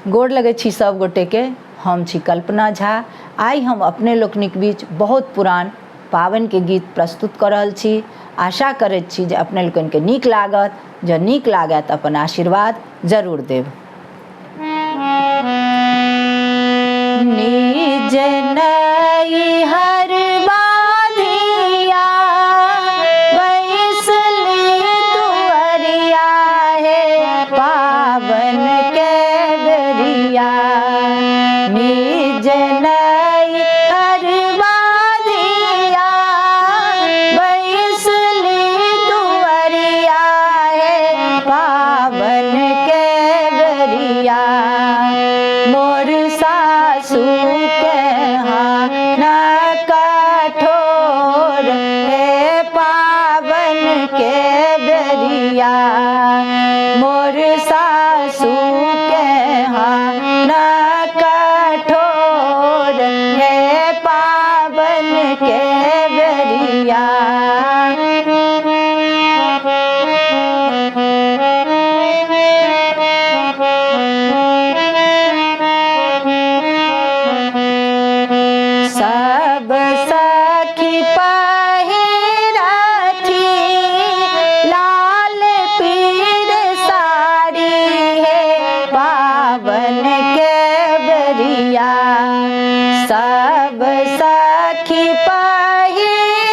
गोड़ लगै छी सब गोटे के। हम छी कल्पना झा। आई हम अपने लोकनिक बीच बहुत पुरान पावन के गीत प्रस्तुत कर रहल छी। आशा करैत छी जे अपने लोकन के नीक लागत। जँ नीक लागत तऽ अपन आशीर्वाद जरूर देब। निज नैहर बाधिया बैसली दुअरिया हे पावन के बेरिया। निज नैहर बाधिया बैसली दुअरिया हे पावन के बेरिया। मोर सासू के हाथ कठोर हे पावन के बेरिया। मोर सासू के हाथ कठोर हे पावन के बेरिया। सब सखी पहिरथी लाल पीर साड़ी हे पावन के बेरिया। सब सखी पहिरथी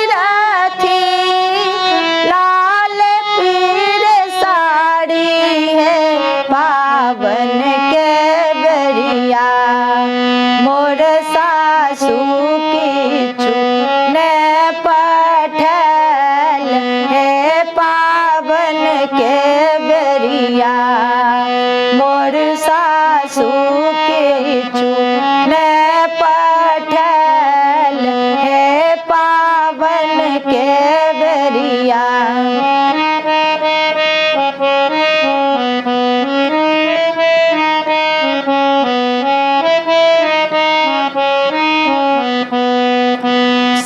लाल पीर साड़ी हे पावन के बेरिया। मोर सासू किछु ने पठल हे पावन के बेरिया। मोर सासू किछु ने पठल हे पावन के बेरिया।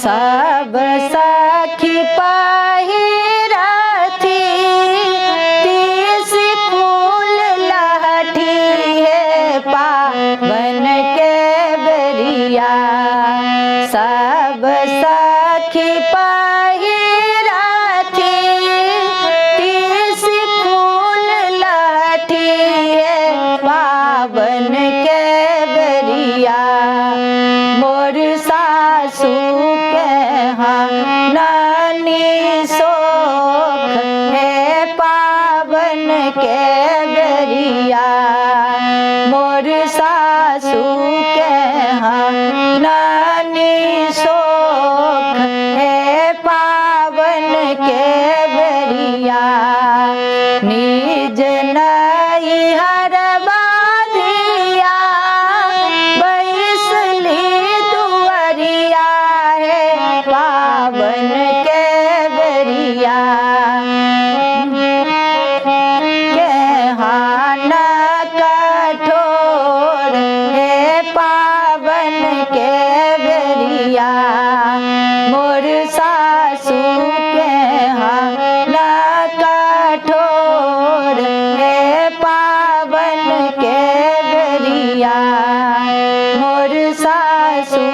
सब सखी पहिरथी तीस फूल लहठी हे पावन के बेरिया। सब सखी पहिरथी तीस फूल लहठी हे पावन के बेरिया। मोर सासू नानी सोख हे पावन के बेरिया। मोर सासू के नानी सोख हे पावन के बेरिया। निज नैहर बाधिया बैसली दुअरिया हे पावन के बेरिया। के हाथ कठोर हे पावन के बेरिया। मोर सासू के हाथ कठोर हे पावन के बेरिया। मोर सासू